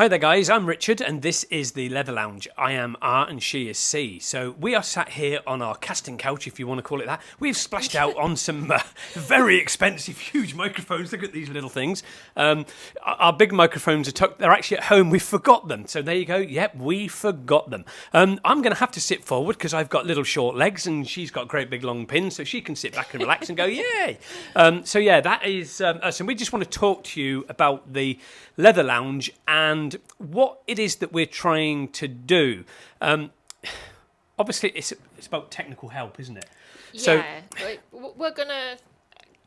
Hi there guys, I'm Richard and this is the Leather Lounge. I am R and she is C. So we are sat here on our casting couch, if you want to call it that. We've splashed out on some very expensive, huge microphones. Look at these little things. Our big microphones are tucked, they're actually at home, we forgot them. So there you go, yep, we forgot them. I'm going to have to sit forward because I've got little short legs and she's got great big long pins, so she can sit back and relax and go, yay. So yeah, that is us. And we just want to talk to you about the Leather Lounge and what it is that we're trying to do. Obviously, it's about technical help, isn't it? Yeah, we're going to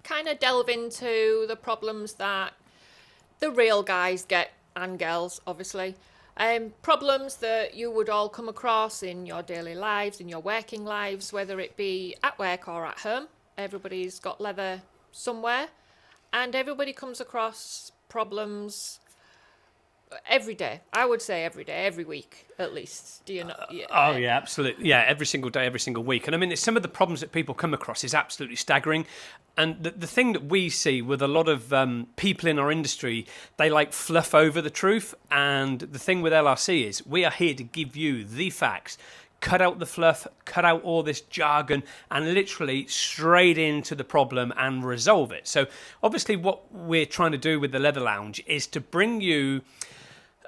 kind of delve into the problems that the real guys get, and girls, obviously. Problems that you would all come across in your daily lives, in your working lives, whether it be at work or at home. Everybody's got leather somewhere, and everybody comes across problems every day. I would say every day, every week at least. Do you know? Yeah. Oh yeah, absolutely. Yeah, every single day, every single week. And I mean, it's some of the problems that people come across is absolutely staggering. And the thing that we see with a lot of people in our industry, they like fluff over the truth. And the thing with LRC is we are here to give you the facts. Cut out the fluff, cut out all this jargon, and literally straight into the problem and resolve it. So obviously what we're trying to do with the Leather Lounge is to bring you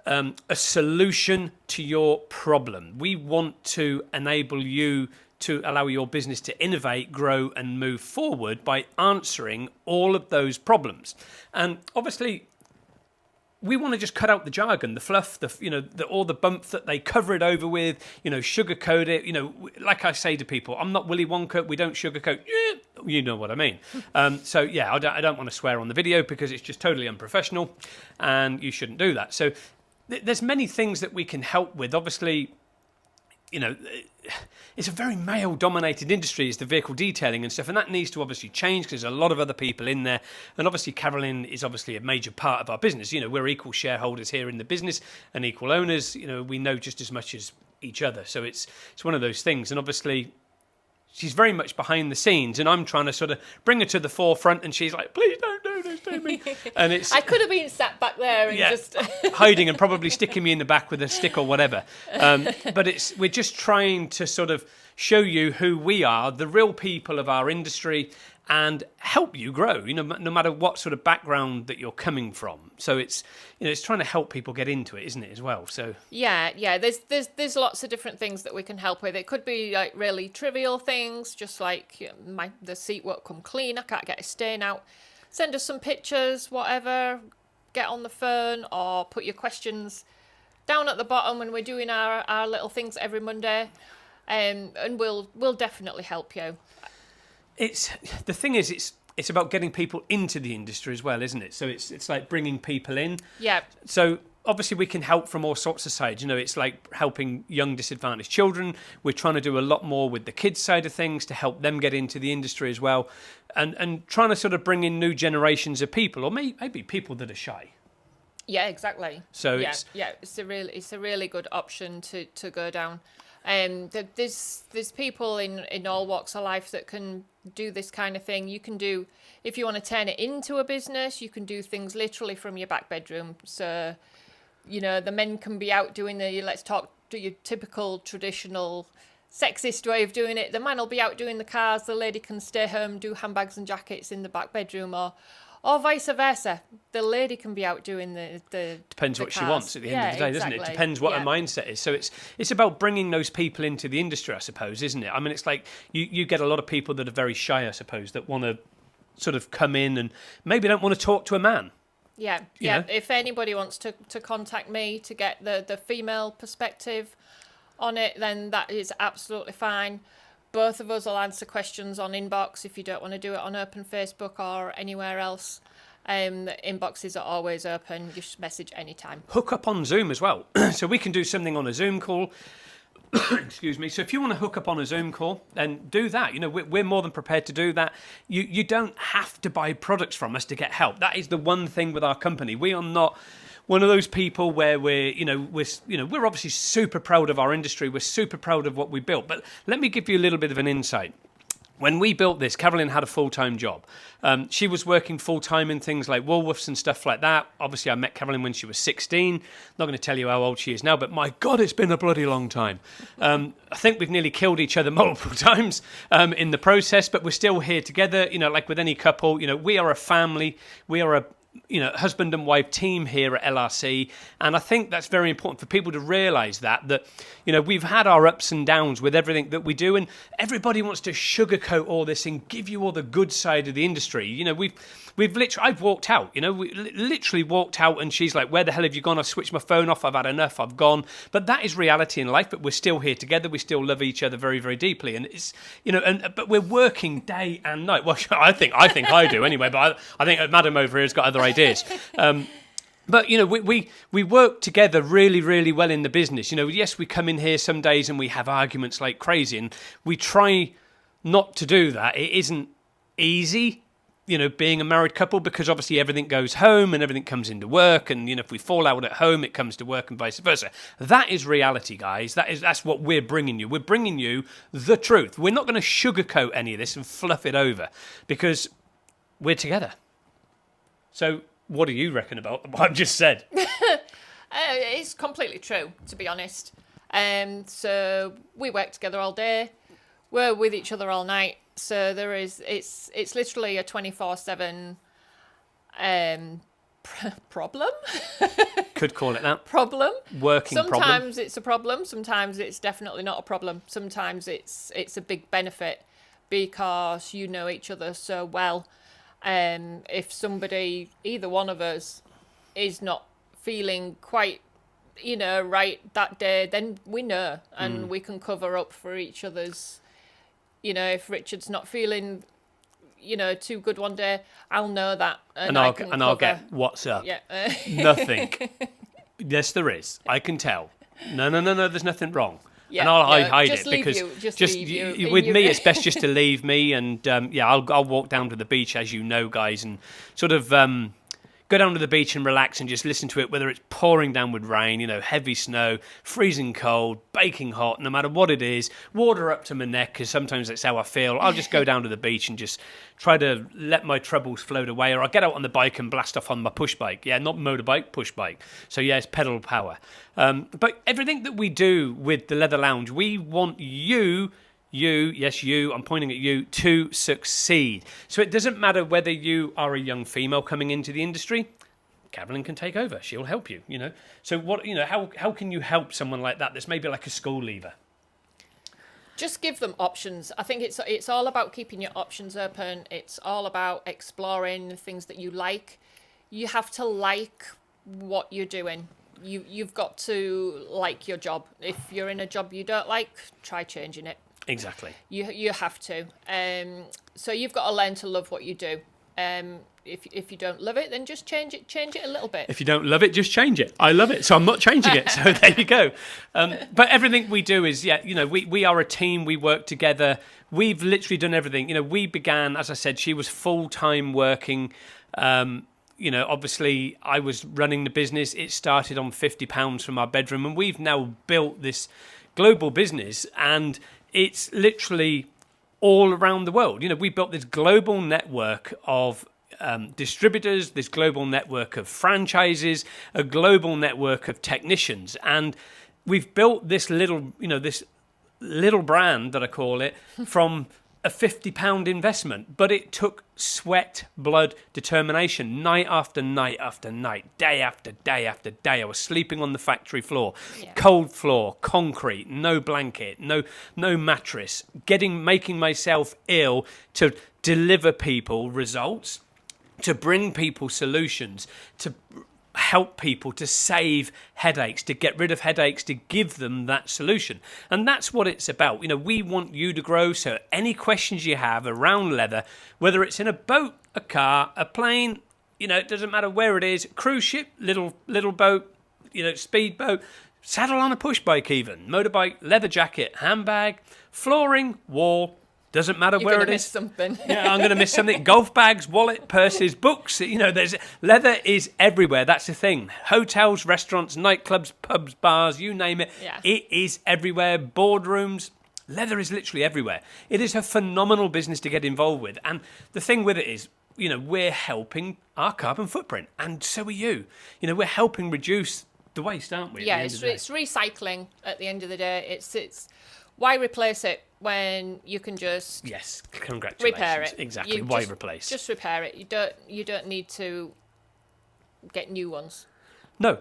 a solution to your problem. We want to enable you to allow your business to innovate, grow, and move forward by answering all of those problems. And obviously, we want to just cut out the jargon, the fluff, all the bump that they cover it over with, sugarcoat it. Like I say to people, I'm not Willy Wonka. We don't sugarcoat. Yeah, you know what I mean. So yeah, I don't want to swear on the video because it's just totally unprofessional, and you shouldn't do that. So there's many things that we can help with. Obviously, it's a very male-dominated industry, is the vehicle detailing and stuff, and that needs to obviously change because there's a lot of other people in there. And obviously, Carolynne is obviously a major part of our business. We're equal shareholders here in the business and equal owners. We know just as much as each other. So it's one of those things. And obviously, she's very much behind the scenes, and I'm trying to sort of bring her to the forefront, and she's like, please don't do this to me. And I could have been sat back there and just hiding and probably sticking me in the back with a stick or whatever. But we're just trying to sort of show you who we are, the real people of our industry, and help you grow, no matter what sort of background that you're coming from. So it's trying to help people get into it, isn't it, as well? So yeah. There's lots of different things that we can help with. It could be like really trivial things, just like the seat won't come clean, I can't get a stain out. Send us some pictures, whatever. Get on the phone or put your questions down at the bottom when we're doing our little things every Monday, and we'll definitely help you. The thing is, it's about getting people into the industry as well, isn't it? So it's like bringing people in. Yeah. So obviously we can help from all sorts of sides. It's like helping young disadvantaged children. We're trying to do a lot more with the kids side of things to help them get into the industry as well, and trying to sort of bring in new generations of people, or maybe people that are shy. Yeah, exactly. So it's a really good option to go down. There's people in all walks of life that can do this kind of thing. You can do, if you want to turn it into a business, you can do things literally from your back bedroom. So, the men can be out doing do your typical traditional sexist way of doing it. The man will be out doing the cars. The lady can stay home, do handbags and jackets in the back bedroom, or vice versa. The lady can be out doing the depends what cars. she wants at the end of the day, doesn't it? Depends what her mindset is. So it's about bringing those people into the industry, I suppose, isn't it? I mean, it's like you get a lot of people that are very shy, I suppose, that want to sort of come in and maybe don't want to talk to a man. Yeah. If anybody wants to contact me to get the female perspective on it, then that is absolutely fine. Both of us will answer questions on inbox if you don't want to do it on open Facebook or anywhere else. The inboxes are always open. Just message anytime. Hook up on Zoom as well. So we can do something on a Zoom call. Excuse me. So if you want to hook up on a Zoom call, then do that. We're more than prepared to do that. You don't have to buy products from us to get help. That is the one thing with our company. We are not one of those people where we're obviously super proud of our industry. We're super proud of what we built. But let me give you a little bit of an insight. When we built this, Carolynne had a full-time job. She was working full-time in things like Woolworths and stuff like that. Obviously, I met Carolynne when she was 16. Not going to tell you how old she is now, but my God, it's been a bloody long time. I think we've nearly killed each other multiple times in the process, but we're still here together. You know, like with any couple, you know, we are a family. We are a husband and wife team here at LRC. And I think that's very important for people to realise that, we've had our ups and downs with everything that we do. And everybody wants to sugarcoat all this and give you all the good side of the industry. You know, I've walked out, we literally walked out and she's like, where the hell have you gone? I've switched my phone off. I've had enough. I've gone. But that is reality in life. But we're still here together. We still love each other very, very deeply. And it's, but we're working day and night. Well, I think I do anyway, but I think Madam over here has got other ideas. But, we work together really, really well in the business. Yes, we come in here some days and we have arguments like crazy, and we try not to do that. It isn't easy, being a married couple, because obviously everything goes home and everything comes into work. And, if we fall out at home, it comes to work and vice versa. That is reality, guys. That's what we're bringing you. We're bringing you the truth. We're not going to sugarcoat any of this and fluff it over, because we're together. So what do you reckon about what I've just said? It's completely true, to be honest. So we work together all day. We're with each other all night. So it's literally a 24/7 problem. Could call it that. Problem. Working sometimes problem. Sometimes it's a problem. Sometimes it's definitely not a problem. Sometimes it's a big benefit because you know each other so well. If somebody, either one of us, is not feeling quite, right that day, then we know, and we can cover up for each other's. If Richard's not feeling, too good one day, I'll know that, and I'll get what's up. Yeah. Nothing. Yes, there is. I can tell. No. There's nothing wrong. Yeah, and I'll hide just it leave because you, just leave you. With me, it's best just to leave me, and I'll walk down to the beach, as you know, guys, and sort of go down to the beach and relax and just listen to it, whether it's pouring down with rain, heavy snow, freezing cold, baking hot, no matter what it is, water up to my neck, because sometimes that's how I feel. I'll just go down to the beach and just try to let my troubles float away, or I'll get out on the bike and blast off on my push bike. Yeah, not motorbike, push bike. So yeah, it's pedal power. But everything that we do with the Leather Lounge, we want you, I'm pointing at you, to succeed. So it doesn't matter whether you are a young female coming into the industry. Carolynne can take over. She'll help you, So what, how can you help someone like that that's maybe like a school leaver? Just give them options. I think it's all about keeping your options open. It's all about exploring the things that you like. You have to like what you're doing. You've got to like your job. If you're in a job you don't like, try changing it. Exactly. You have to. So you've got to learn to love what you do. If you don't love it, then just change it a little bit. If you don't love it, just change it. I love it, so I'm not changing it. So there you go. But everything we do is, we are a team. We work together. We've literally done everything. We began, as I said, she was full-time working. Obviously I was running the business. It started on £50 from our bedroom, and we've now built this global business, and it's literally all around the world. We built this global network of distributors, this global network of franchises, a global network of technicians, and we've built this little brand that I call it from a £50 investment, but it took sweat, blood, determination, night after night after night, day after day after day. I was sleeping on the factory floor, cold floor, concrete, no blanket, no mattress, making myself ill to deliver people results, to bring people solutions, to help people, to save headaches, to get rid of headaches, to give them that solution. And that's what it's about. We want you to grow, so any questions you have around leather, whether it's in a boat, a car, a plane, it doesn't matter where it is, cruise ship, little boat, speedboat, saddle on a push bike even, motorbike, leather jacket, handbag, flooring, wall, doesn't matter where it is. Something. Yeah, I'm going to miss something. Golf bags, wallet, purses, books. There's leather is everywhere. That's the thing. Hotels, restaurants, nightclubs, pubs, bars, you name it. Yeah. It is everywhere. Boardrooms, Leather is literally everywhere. It is a phenomenal business to get involved with. And the thing with it is, we're helping our carbon footprint, and so are you. We're helping reduce the waste, aren't we? Yeah, it's recycling at the end of the day. It's why replace it when you can just yes, congratulations. Repair it. Exactly. Why replace? Just repair it. You don't need to get new ones. No,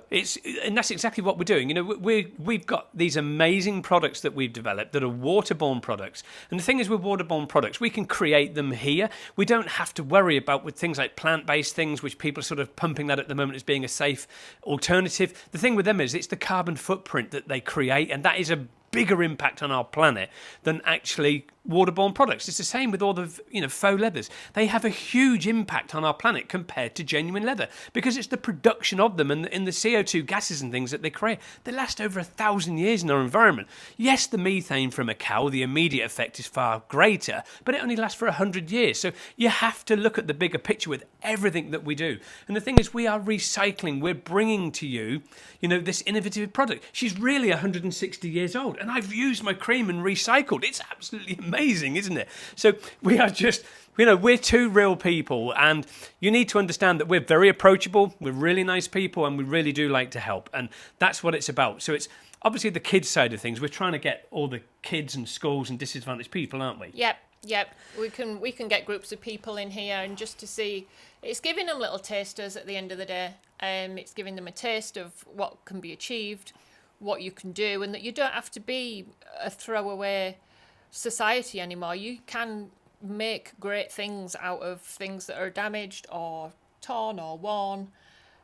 and that's exactly what we're doing. We've got these amazing products that we've developed that are waterborne products. And the thing is, with waterborne products, we can create them here. We don't have to worry about with things like plant-based things, which people are sort of pumping that at the moment as being a safe alternative. The thing with them is it's the carbon footprint that they create, and that is a bigger impact on our planet than actually waterborne products. It's the same with all the faux leathers. They have a huge impact on our planet compared to genuine leather because it's the production of them and the CO2 gases and things that they create. They last over 1,000 years in our environment. Yes, the methane from a cow, the immediate effect is far greater, but it only lasts for 100 years. So you have to look at the bigger picture with everything that we do. And the thing is, we are recycling. We're bringing to you, this innovative product. She's really 160 years old, and I've used my cream and recycled. It's absolutely amazing, isn't it? So we are just, we're two real people, and you need to understand that we're very approachable, we're really nice people, and we really do like to help, and that's what it's about. So it's obviously the kids side of things. We're trying to get all the kids and schools and disadvantaged people, aren't we? Yep. We can get groups of people in here, and just to see, it's giving them little tasters at the end of the day. It's giving them a taste of what can be achieved, what you can do, and that you don't have to be a throwaway society anymore. You can make great things out of things that are damaged or torn or worn.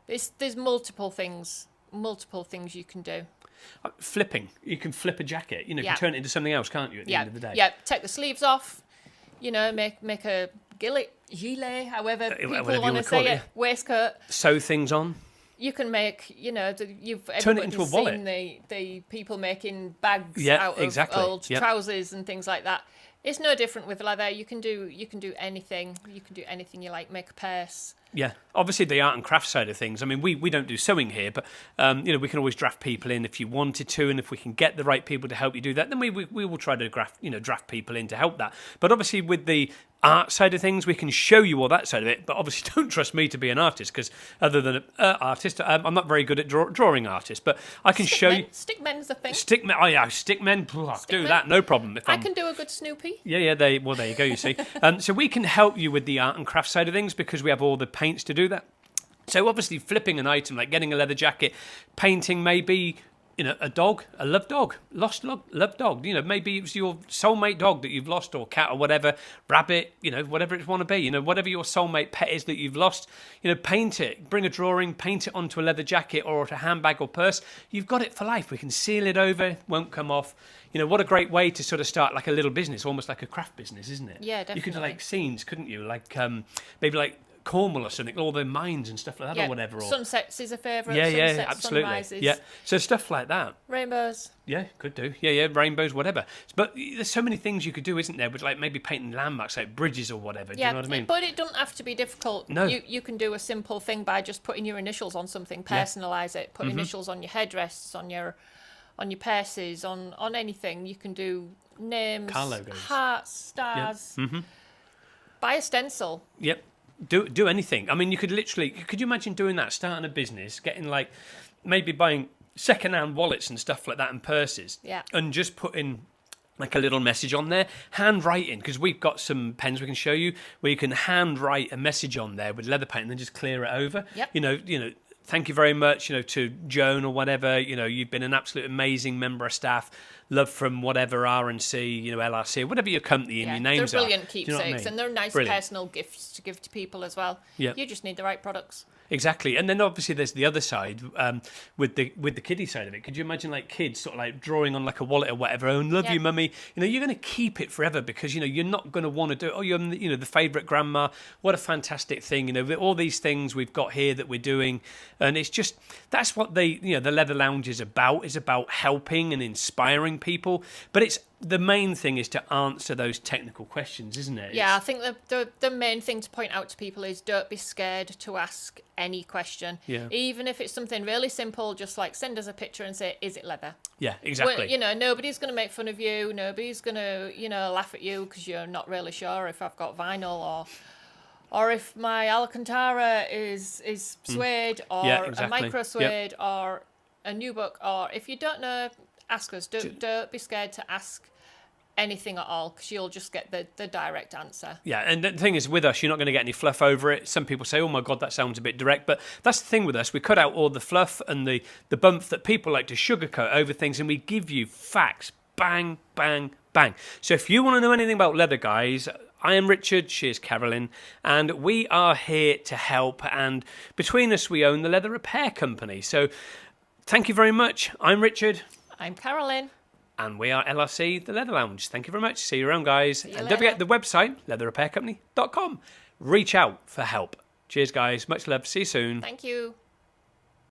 There's multiple things you can do. Flipping. You can flip a jacket. You can turn it into something else, can't you, at the end of the day? Yeah, take the sleeves off, make a gilet, however people want to say it, waistcoat. Sew things on. You can make, turn it into a wallet. Seen the people making bags out of old trousers and things like that. It's no different with leather. You can do anything. You can do anything you like. Make a purse. Yeah, obviously the art and craft side of things. I mean, we don't do sewing here, but we can always draft people in if you wanted to, and if we can get the right people to help you do that, then we will try to draft people in to help that. But obviously with the art side of things, we can show you all that side of it. But obviously, don't trust me to be an artist, because other than an artist, I'm not very good at drawing artist. But I can show you. Stickmen's a thing. Stickmen. Oh yeah, stickmen. Do that, no problem. I can do a good Snoopy. Yeah. There you go. You see, so we can help you with the art and craft side of things because we have all the paints to do that. So obviously, flipping an item like getting a leather jacket, painting maybe. A dog, a loved dog, lost loved dog. Maybe it was your soulmate dog that you've lost, or cat, or whatever, rabbit. Whatever it want to be. Whatever your soulmate pet is that you've lost. Paint it. Bring a drawing, paint it onto a leather jacket or a handbag or purse. You've got it for life. We can seal it over, won't come off. What a great way to sort of start like a little business, almost like a craft business, isn't it? Yeah, definitely. You could do like scenes, couldn't you? Like maybe like Cornwall or something, all the mines and stuff like that, or whatever. Or sunsets is a favourite. Yeah, sunsets, absolutely. Sunrises. Yeah, so stuff like that. Rainbows. Yeah, could do. Yeah, rainbows, whatever. But there's so many things you could do, isn't there? With like maybe painting landmarks, like bridges or whatever. Do you know what I mean? But it doesn't have to be difficult. No. You can do a simple thing by just putting your initials on something, personalise it, put initials on your headrests, on your purses, on anything. You can do names, car logos, hearts, stars. Yep. Buy a stencil. Yep. Do anything. I mean, could you imagine doing that, starting a business, getting like, maybe buying second-hand wallets and stuff like that and purses, and just putting like a little message on there, handwriting, because we've got some pens we can show you where you can handwrite a message on there with leather paint and then just clear it over. Yep. Thank you very much, to Joan or whatever, you've been an absolute amazing member of staff. Love from whatever R&C, LRC, whatever your company and your names are. They're brilliant keepsakes, you know what I mean? and they're nice personal gifts to give to people as well. Yep. You just need the right products. Exactly, and then obviously there's the other side with the kiddie side of it. Could you imagine like kids sort of like drawing on like a wallet or whatever? Oh, love you, mummy. You're going to keep it forever because you're not going to want to do it. Oh, you're the favourite grandma. What a fantastic thing! All these things we've got here that we're doing, and it's just that's what the Leather Lounge is about. Is about helping and inspiring people, but it's the main thing is to answer those technical questions, isn't it? Yeah, I think the main thing to point out to people is don't be scared to ask any question. Yeah. Even if it's something really simple, just like send us a picture and say, is it leather? Yeah, exactly. Well, you know, nobody's going to make fun of you. Nobody's going to, you know, laugh at you because you're not really sure if I've got vinyl or if my Alcantara is suede or a micro suede or a nubuck, or if you don't know, ask us. Don't be scared to ask anything at all, because you'll just get the direct answer. Yeah, and the thing is, with us, you're not going to get any fluff over it. Some people say, oh my God, that sounds a bit direct. But that's the thing with us. We cut out all the fluff and the bump that people like to sugarcoat over things, and we give you facts. Bang, bang, bang. So if you want to know anything about leather, guys, I am Richard, she is Carolyn, and we are here to help. And between us, we own the Leather Repair Company. So thank you very much. I'm Richard. I'm Carolyn. And we are LRC, the Leather Lounge. Thank you very much. See you around, guys. And later. don't forget the website, leatherrepaircompany.com. Reach out for help. Cheers, guys. Much love. See you soon. Thank you.